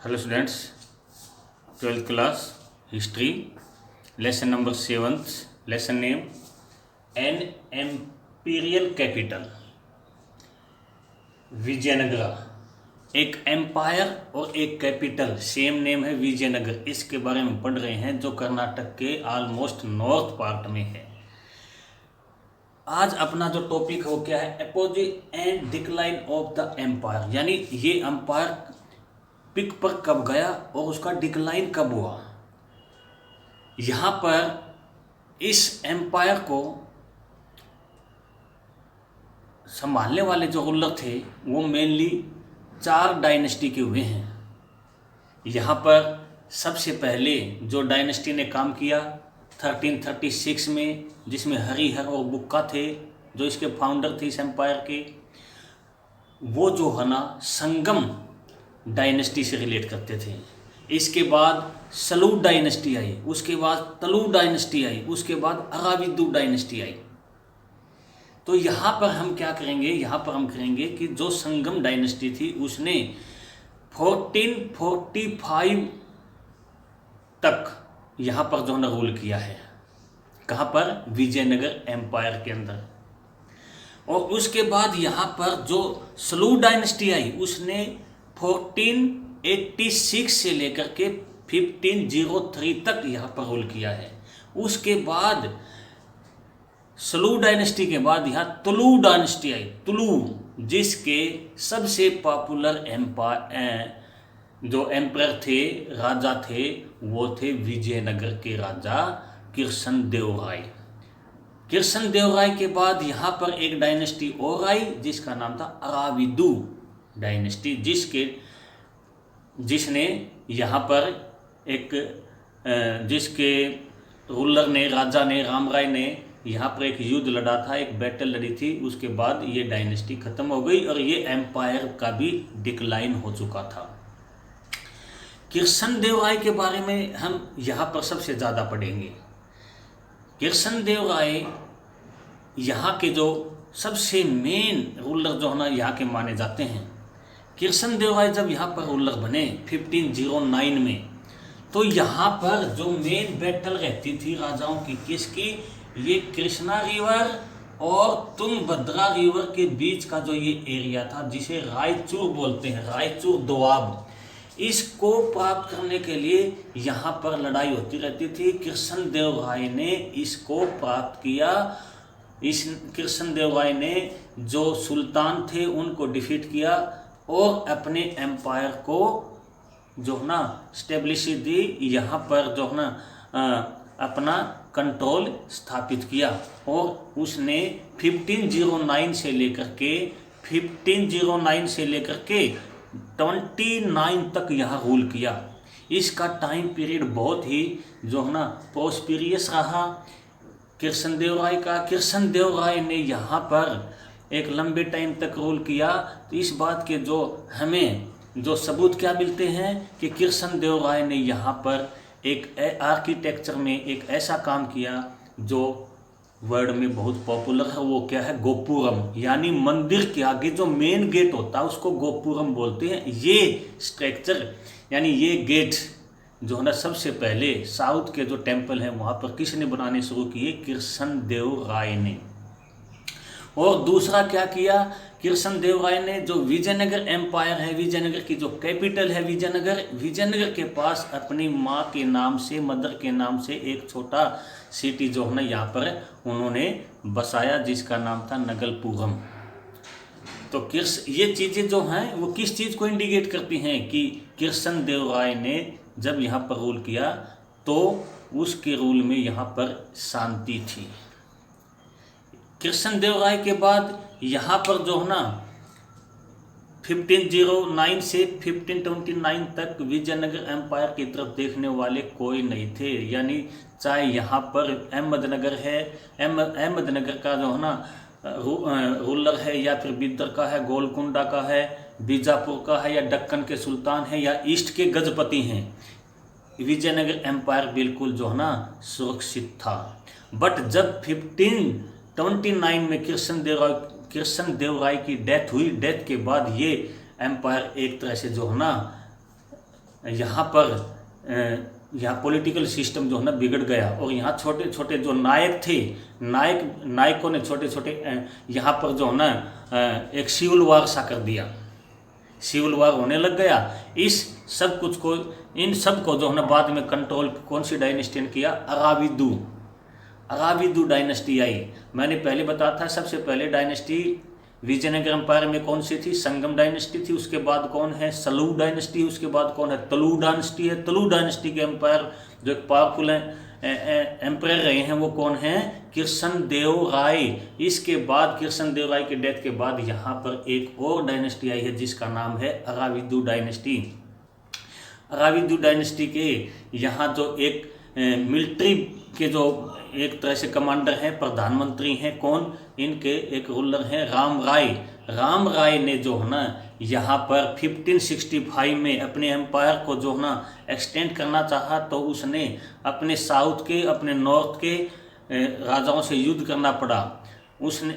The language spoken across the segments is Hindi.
Hello students, 12th class history lesson number 7th lesson name an imperial capital Vijayanagara. एक एम्पायर और एक कैपिटल सेम नेम है विजयनगर। इसके बारे में पढ़ रहे हैं जो कर्नाटक के ऑलमोस्ट नॉर्थ पार्ट में है। आज अपना जो टॉपिक है वो क्या है? Apogee and decline of the empire, यानी ये एम्पायर पिक पर कब गया और उसका डिक्लाइन कब हुआ। यहाँ पर इस एम्पायर को संभालने वाले जो रूलर थे वो मेनली 4 डायनेस्टी के हुए हैं। यहाँ पर सबसे पहले जो डायनेस्टी ने काम किया 1336 में, जिसमें हरिहर और बुक्का थे जो इसके फाउंडर थे इस एम्पायर के, वो जो है ना संगम डायनेस्टी से रिलेट करते थे। इसके बाद सलूट डायनेस्टी आई, उसके बाद तलू डायनेस्टी आई, उसके बाद अराविदू डायनेस्टी आई। तो यहाँ पर हम क्या करेंगे? यहाँ पर हम करेंगे कि जो संगम डायनेस्टी थी उसने 1445 तक यहाँ पर जो है रूल किया है। कहाँ पर? विजयनगर एम्पायर के अंदर। और उसके बाद यहाँ पर जो सलू डायनेस्टी आई उसने 1486 से लेकर के 1503 तक यहाँ पर रूल किया है। उसके बाद सलू डायनेस्टी के बाद यहाँ तुलू डायनेस्टी आई, तुलू, जिसके सबसे पॉपुलर एम्पायर जो एम्पायर थे, राजा थे, वो थे विजयनगर के राजा कृष्णदेवराय। कृष्णदेवराय के बाद यहाँ पर एक डायनेस्टी और आई जिसका नाम था अराविदू डायनेस्टी, जिसने यहाँ पर जिसके रूलर ने, राजा ने, रामराय ने यहाँ पर एक युद्ध लड़ा था, एक बैटल लड़ी थी। उसके बाद ये डायनेस्टी खत्म हो गई और ये एम्पायर का भी डिक्लाइन हो चुका था। कृष्णदेवराय के बारे में हम यहाँ पर सबसे ज़्यादा पढ़ेंगे। कृष्णदेवराय यहाँ के जो सबसे मेन रूलर जो है ना यहाँ के माने जाते हैं। कृष्णदेवराय जब यहाँ पर रूलर बने 1509 में, तो यहाँ पर जो मेन बैटल रहती थी राजाओं की, किसकी? ये कृष्णा रिवर और तुंगभद्रा रिवर के बीच का जो ये एरिया था जिसे रायचूर बोलते हैं, रायचूर दोआब, इसको प्राप्त करने के लिए यहाँ पर लड़ाई होती रहती थी। कृष्णदेवराय ने इसको प्राप्त किया। इस कृष्णदेवराय ने जो सुल्तान थे उनको डिफीट किया और अपने एम्पायर को जो है ना स्टेब्लिश दी, यहाँ पर जो है ना अपना कंट्रोल स्थापित किया। और उसने 1509 से लेकर के 29 तक यहाँ रूल किया। इसका टाइम पीरियड बहुत ही जो है ना प्रोस्पिरियस रहा कृष्णदेवराय का। कृष्णदेवराय ने यहाँ पर एक लंबे टाइम तक रूल किया। तो इस बात के जो हमें जो सबूत क्या मिलते हैं कि कृष्णदेवराय ने यहाँ पर एक आर्किटेक्चर में एक ऐसा काम किया जो वर्ल्ड में बहुत पॉपुलर है। वो क्या है? गोपुरम, यानी मंदिर के आगे जो मेन गेट होता है उसको गोपुरम बोलते हैं। ये स्ट्रक्चर यानी ये गेट जो है ना सबसे पहले साउथ के जो टेम्पल हैं वहाँ पर किसने बनाने शुरू किए? कृष्णदेवराय ने। और दूसरा क्या किया कृष्णदेवराय ने? जो विजयनगर एम्पायर है, विजयनगर की जो कैपिटल है विजयनगर के पास अपनी माँ के नाम से, मदर के नाम से एक छोटा सिटी जो है ना यहाँ पर उन्होंने बसाया जिसका नाम था नगलपुरम। तो ये चीज़ें जो हैं वो किस चीज़ को इंडिकेट करती हैं कि कृष्णदेवराय ने जब यहाँ पर रूल किया तो उसके रूल में यहाँ पर शांति थी। कृष्णदेवराय के बाद यहाँ पर जो है ना 1509 से 1529 तक विजयनगर एम्पायर की तरफ देखने वाले कोई नहीं थे। यानी चाहे यहाँ पर अहमदनगर है, अहमदनगर का जो है ना रूलर है, या फिर बिदर का है, गोलकुंडा का है, बीजापुर का है, या दक्कन के सुल्तान है, या ईस्ट के गजपति हैं, विजयनगर एम्पायर बिल्कुल जो है ना सुरक्षित था। बट जब 1529 में कृष्णदेवराय की डेथ हुई, डेथ के बाद ये एम्पायर एक तरह से जो है ना यहाँ पर यहाँ पॉलिटिकल सिस्टम जो है ना बिगड़ गया, और यहाँ छोटे छोटे जो नायक थे, नायकों ने छोटे छोटे यहाँ पर जो है ना एक सिविल वार सा कर दिया, सिविल वार होने लग गया। इस सब कुछ को, इन सब को जो है ना बाद में कंट्रोल कौन सी डायनेस्टी ने किया? अराविदु डायनेस्टी आई। मैंने पहले बताया था सबसे पहले डायनेस्टी विजयनगर एम्पायर में कौन सी थी? संगम डायनेस्टी थी। उसके बाद कौन है? सलूब डायनेस्टी। उसके बाद कौन है? तलू डायनेस्टी है। तलू डायनेस्टी के एम्पायर जो एक पावरफुल एम्पायर रहे हैं वो कौन है? कृष्णदेव राय। इसके बाद कृष्णदेव राय के डेथ के बाद यहाँ पर एक और डायनेस्टी आई है जिसका नाम है अराविदु डायनेस्टी। अराविदु डायनेस्टी के यहाँ जो एक मिलिट्री के जो एक तरह से कमांडर हैं, प्रधानमंत्री हैं, कौन? इनके एक रूलर हैं राम राय। राम राय ने जो है ना यहाँ पर 1565 में अपने एम्पायर को जो है ना एक्सटेंड करना चाहा, तो उसने अपने साउथ के, अपने नॉर्थ के राजाओं से युद्ध करना पड़ा। उसने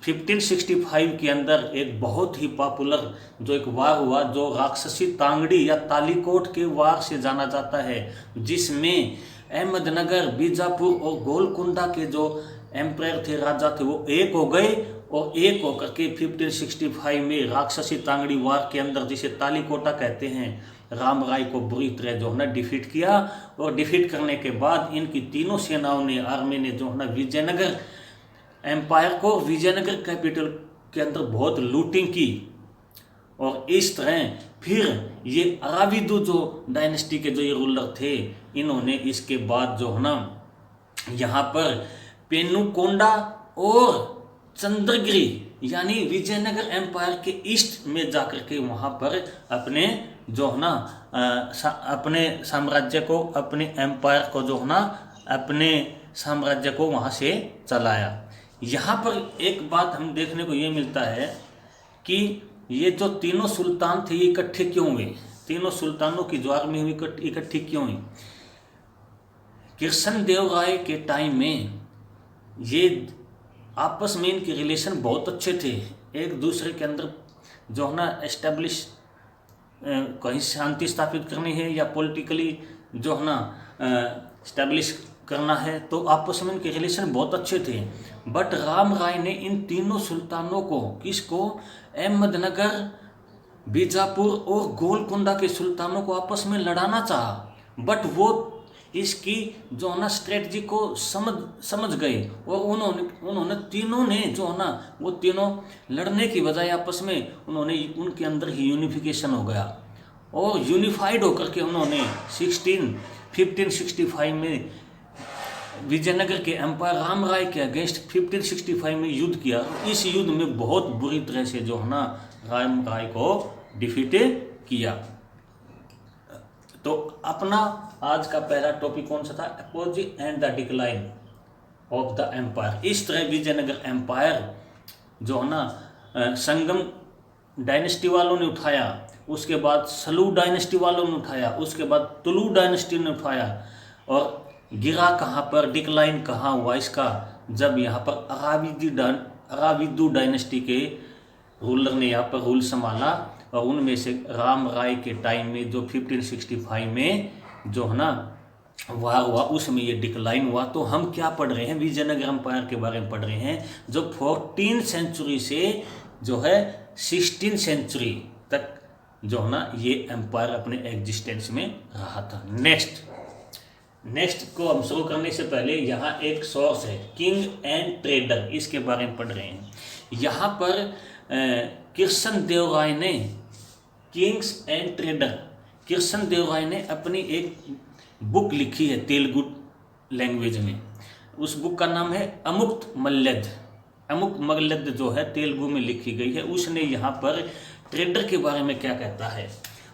1565 के अंदर एक बहुत ही पॉपुलर जो एक वार हुआ जो राक्षसी तांगड़ी या तालीकोट के वार से जाना जाता है, जिसमें अहमदनगर, बीजापुर और गोलकुंडा के जो एम्पायर थे, राजा थे, वो एक हो गए, और एक होकर के 1565 में राक्षसी तांगड़ी वार के अंदर, जिसे तालीकोटा कहते हैं, राम राय को बुरी तरह जो है ना डिफीट किया। और डिफीट करने के बाद इनकी तीनों सेनाओं ने, आर्मी ने जो है ना विजयनगर एम्पायर को, विजयनगर कैपिटल के अंदर बहुत लूटिंग की। और इस तरह फिर ये अराविदु जो डायनेस्टी के जो ये रूलर थे, इन्होंने इसके बाद जो है ना यहाँ पर पेनुकोंडा और चंद्रगिरी यानी विजयनगर एम्पायर के ईस्ट में जाकर के वहाँ पर अपने जो है ना अपने साम्राज्य को, अपने एम्पायर को जो है ना अपने साम्राज्य को वहाँ से चलाया। यहाँ पर एक बात हम देखने को ये मिलता है कि ये जो तीनों सुल्तान थे ये इकट्ठे क्यों हुए? तीनों सुल्तानों की जो आर्मी हुई इकट्ठी क्यों हुई? कृष्णदेव राय के टाइम में ये आपस में इनके रिलेशन बहुत अच्छे थे, एक दूसरे के अंदर जो है ना एस्टेब्लिश कहीं शांति स्थापित करनी है या पॉलिटिकली जो है ना एस्टेब्लिश करना है, तो आपस में इनके रिलेशन बहुत अच्छे थे। बट राम राय ने इन तीनों सुल्तानों को, किसको? अहमदनगर, बीजापुर और गोलकुंडा के सुल्तानों को आपस में लड़ाना चाहा, बट वो इसकी जो है ना स्ट्रेटजी को समझ गए, और उन्होंने तीनों ने जो है ना वो तीनों लड़ने की बजाय आपस में उन्होंने उनके अंदर ही यूनिफिकेशन हो गया, और यूनिफाइड होकर के उन्होंने 1565 में विजयनगर के एम्पायर राम राय के अगेंस्ट 1565 में युद्ध किया। इस युद्ध में बहुत बुरी तरह से जो है ना राम राय को डिफीट किया। तो अपना आज का पहला टॉपिक कौन सा था? Opposite and the decline of the empire. इस तरह विजयनगर एम्पायर जो है ना संगम डायनेस्टी वालों ने उठाया, उसके बाद सलू डायनेस्टी वालों ने उठाया, उसके बाद तुलू डायनेस्टी ने उठाया, और गिरा कहाँ पर, डिक्लाइन कहाँ हुआ इसका? जब यहाँ पर अराविदु डायनेस्टी के रूलर ने यहाँ पर रूल संभाला, और उनमें से राम राय के टाइम में जो 1565 में जो है ना वार हुआ, उसमें ये डिक्लाइन हुआ। तो हम क्या पढ़ रहे हैं? विजयनगर एम्पायर के बारे में पढ़ रहे हैं, जो 14th सेंचुरी से जो है 16th सेंचुरी तक जो है ना ये एम्पायर अपने एग्जिस्टेंस में रहा था। नेक्स्ट को हम शुरू करने से पहले यहाँ एक सोर्स है, किंग एंड ट्रेडर, इसके बारे में पढ़ रहे हैं। यहाँ पर कृष्णदेव राय ने, किंग्स एंड ट्रेडर, कृष्णदेव राय ने अपनी एक बुक लिखी है तेलुगु लैंग्वेज में। उस बुक का नाम है अमुक्त मल्यद। अमुक्त मल्यद जो है तेलुगु में लिखी गई है। उसने यहाँ पर ट्रेडर के बारे में क्या कहता है?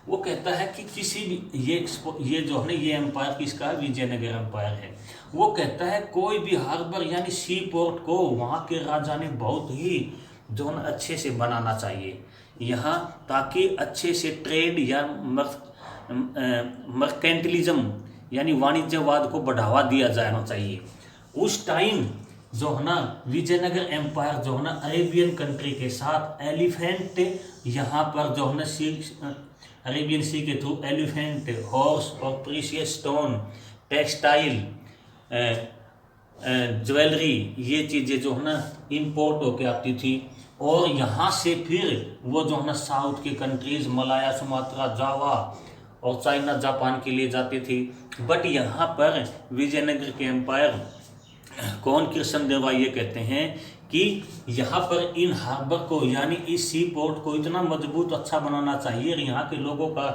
वो कहता है कि किसी भी ये जो है ना ये एम्पायर किसका है? विजयनगर एम्पायर है। वो कहता है कोई भी हार्बर यानी सी पोर्ट को वहाँ के राजा ने बहुत ही जो है ना अच्छे से बनाना चाहिए यहाँ, ताकि अच्छे से ट्रेड या मर्केंटिलिज्म यानी वाणिज्यवाद को बढ़ावा दिया जाना चाहिए। उस टाइम जो है ना विजयनगर एम्पायर जो है ना अरेबियन कंट्री के साथ एलिफेंट यहाँ पर जो है ना अरेबियन सी के थ्रू एलिफेंट, हॉर्स और प्रीशियस स्टोन, टेक्सटाइल, ज्वेलरी, ये चीज़ें जो है ना इम्पोर्ट होके आती थी। और यहाँ से फिर वो जो है ना साउथ के कंट्रीज़ मलाया, सुमात्रा, जावा और चाइना, जापान के लिए जाती थी। बट यहाँ पर विजयनगर के एम्पायर कौन कृष्णदेवराय ये कहते हैं कि यहाँ पर इन हार्बर को यानी इस सी पोर्ट को इतना मजबूत अच्छा बनाना चाहिए और यहाँ के लोगों का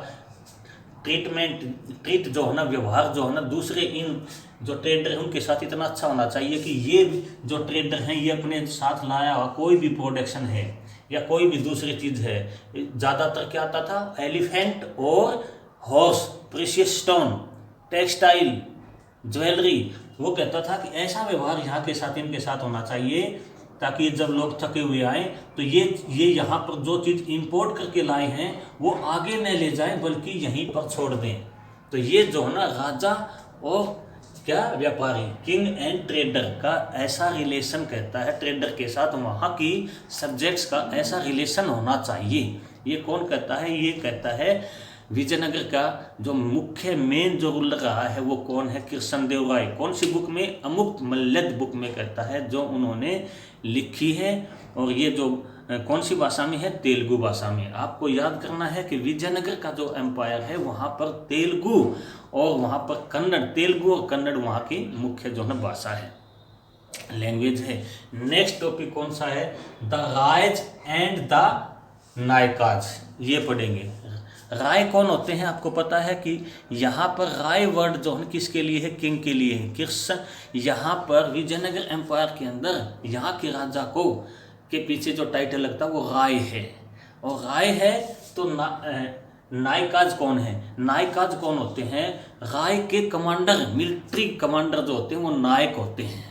ट्रीट जो है ना, व्यवहार जो है ना दूसरे इन जो ट्रेडर हैं उनके साथ इतना अच्छा होना चाहिए कि ये जो ट्रेडर हैं ये अपने साथ लाया हुआ कोई भी प्रोडक्शन है या कोई भी दूसरी चीज़ है, ज़्यादातर क्या आता था, एलिफेंट और horse, precious stone, textile, jewellery. वो कहता था कि ऐसा व्यवहार यहाँ के साथ इनके साथ होना चाहिए ताकि जब लोग थके हुए आए तो ये यहाँ पर जो चीज़ इंपोर्ट करके लाए हैं वो आगे न ले जाएं बल्कि यहीं पर छोड़ दें। तो ये जो है ना राजा और क्या व्यापारी, किंग एंड ट्रेडर का ऐसा रिलेशन कहता है, ट्रेडर के साथ वहाँ की सब्जेक्ट्स का ऐसा रिलेशन होना चाहिए। ये कौन कहता है? ये कहता है विजयनगर का जो मुख्य मेन जो रूलर रहा है वो कौन है? कृष्णदेवराय। कौन सी बुक में? अमुक्त मल्यद बुक में कहता है, जो उन्होंने लिखी है। और ये जो कौन सी भाषा में है? तेलुगु भाषा में। आपको याद करना है कि विजयनगर का जो एम्पायर है वहाँ पर तेलुगु और वहाँ पर कन्नड़, तेलुगु और कन्नड़ वहाँ की मुख्य जो है भाषा है, लैंग्वेज है। नेक्स्ट टॉपिक कौन सा है? द रायज एंड द नायकाज, ये पढ़ेंगे। राय कौन होते हैं? आपको पता है कि यहाँ पर राय वर्ड जो है किसके लिए है? किंग के लिए है। कृष्ण यहाँ पर विजयनगर एम्पायर के अंदर यहाँ के राजा को के पीछे जो टाइटल लगता है वो राय है। और राय है तो नायकाज कौन है? नायकाज कौन होते हैं? राय के कमांडर, मिलिट्री कमांडर जो होते हैं वो नायक होते हैं।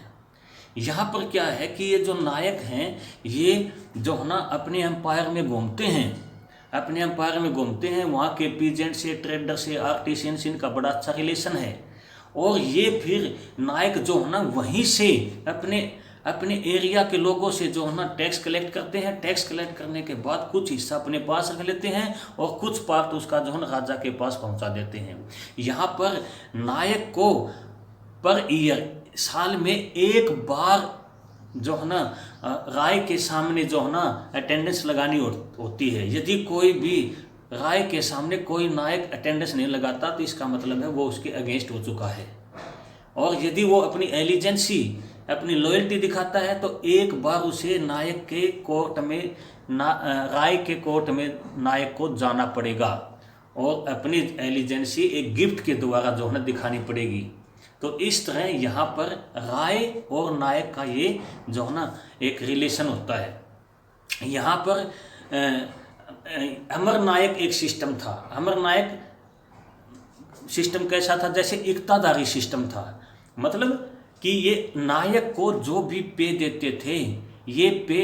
यहाँ पर क्या है कि ये जो नायक हैं ये जो है ना अपने एम्पायर में घूमते हैं, अपने एम्पायर में घूमते हैं। वहाँ के पीजेंट से, ट्रेडर से, आर्टिशियन से इनका बड़ा अच्छा रिलेशन है। और ये फिर नायक जो है ना वहीं से अपने एरिया के लोगों से जो है ना टैक्स कलेक्ट करते हैं। टैक्स कलेक्ट करने के बाद कुछ हिस्सा अपने पास रख लेते हैं और कुछ पार्ट उसका जो है ना राजा के पास पहुंचा देते हैं। यहाँ पर नायक को पर ईयर, साल में एक बार जो है ना राय के सामने जो है ना अटेंडेंस लगानी होती है। यदि कोई भी राय के सामने कोई नायक अटेंडेंस नहीं लगाता तो इसका मतलब है वो उसके अगेंस्ट हो चुका है। और यदि वो अपनी एलिजेंसी, अपनी लॉयल्टी दिखाता है तो एक बार उसे नायक के कोर्ट में राय के कोर्ट में नायक को जाना पड़ेगा और अपनी एलिजेंसी एक गिफ्ट के द्वारा जो है ना दिखानी पड़ेगी। तो इस तरह यहाँ पर राय और नायक का ये जो है ना एक रिलेशन होता है। यहाँ पर अमर नायक एक सिस्टम था। अमर नायक सिस्टम कैसा था? जैसे इक्तादारी सिस्टम था। मतलब कि ये नायक को जो भी पे देते थे ये पे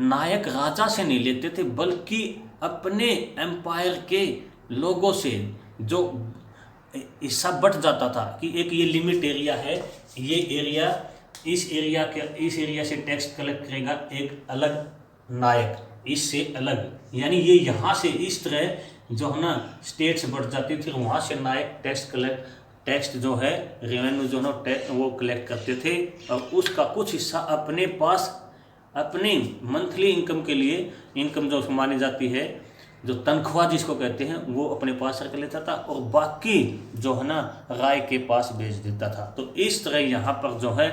नायक राजा से नहीं लेते थे बल्कि अपने एम्पायर के लोगों से जो हिस्सा बट जाता था कि एक ये लिमिट एरिया है, ये एरिया, इस एरिया से टैक्स कलेक्ट करेगा एक अलग नायक, इससे अलग, यानी ये यहाँ से इस तरह जो है ना स्टेट्स बढ़ जाती थी। वहाँ से नायक टैक्स जो है रेवेन्यू जो है वो कलेक्ट करते थे और उसका कुछ हिस्सा अपने पास अपनी मंथली इनकम के लिए, इनकम जो मानी जाती है जो तनख्वाह जिसको कहते हैं, वो अपने पास रख लेता था और बाकी जो है ना राय के पास भेज देता था। तो इस तरह यहाँ पर जो है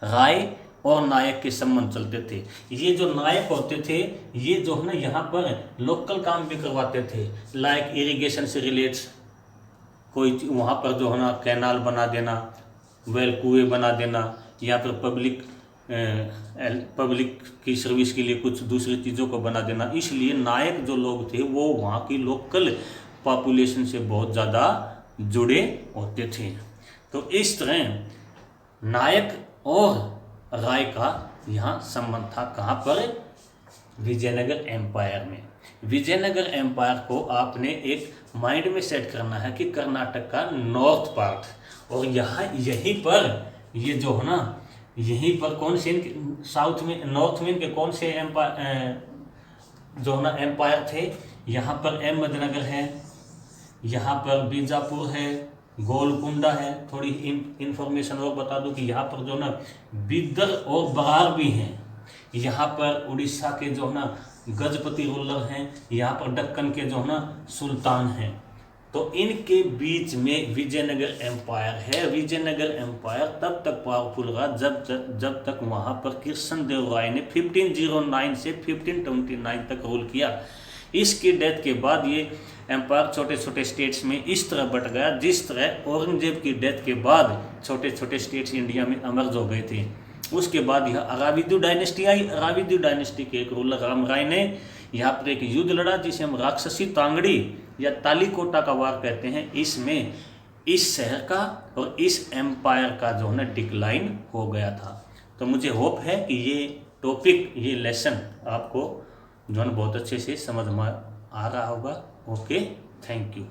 राय और नायक के संबंध चलते थे। ये जो नायक होते थे ये जो है ना यहाँ पर लोकल काम भी करवाते थे, लाइक इरिगेशन से रिलेट्स, कोई वहाँ पर जो है ना कैनाल बना देना, वेल कुएँ बना देना, या फिर पब्लिक की सर्विस के लिए कुछ दूसरी चीज़ों को बना देना। इसलिए नायक जो लोग थे वो वहाँ की लोकल पॉपुलेशन से बहुत ज़्यादा जुड़े होते थे। तो इस तरह नायक और राय का यहाँ संबंध था। कहाँ पर? विजयनगर एम्पायर में। विजयनगर एम्पायर को आपने एक माइंड में सेट करना है कि कर्नाटक का नॉर्थ पार्ट, और यहाँ यहीं पर ये जो है ना यहीं पर कौन से साउथ में, नॉर्थ में इनके कौन से एम्पायर जो है ना एम्पायर थे? यहाँ पर अहमदनगर है, यहाँ पर बीजापुर है, गोलकुंडा है। थोड़ी इंफॉर्मेशन और बता दूं कि यहाँ पर जो ना बिदर और बरार भी हैं। यहाँ पर उड़ीसा के जो है ना गजपति रूलर हैं, यहाँ पर दक्कन के जो है ना सुल्तान हैं। तो इनके बीच में विजयनगर एम्पायर है। विजयनगर एम्पायर तब तक पावरफुल रहा जब तक वहाँ पर कृष्णदेवराय ने 1509 से 1529 तक रूल किया। इसकी डेथ के बाद ये एम्पायर छोटे छोटे स्टेट्स में इस तरह बट गया जिस तरह औरंगजेब की डेथ के बाद छोटे छोटे स्टेट्स इंडिया में अमर्ज हो गए थे। उसके बाद यह अराविदु डायनेस्टी आई। अराविदु डायनेस्टी के एक रूलर राम राय ने यहाँ पर एक युद्ध लड़ा जिसे हम राक्षसी तांगड़ी या तालीकोटा का वार कहते हैं। इसमें इस शहर का और इस एम्पायर का जो है ना डिक्लाइन हो गया था। तो मुझे होप है कि ये टॉपिक, ये लेसन आपको जो है बहुत अच्छे से समझ में आ रहा होगा। Okay, thank you.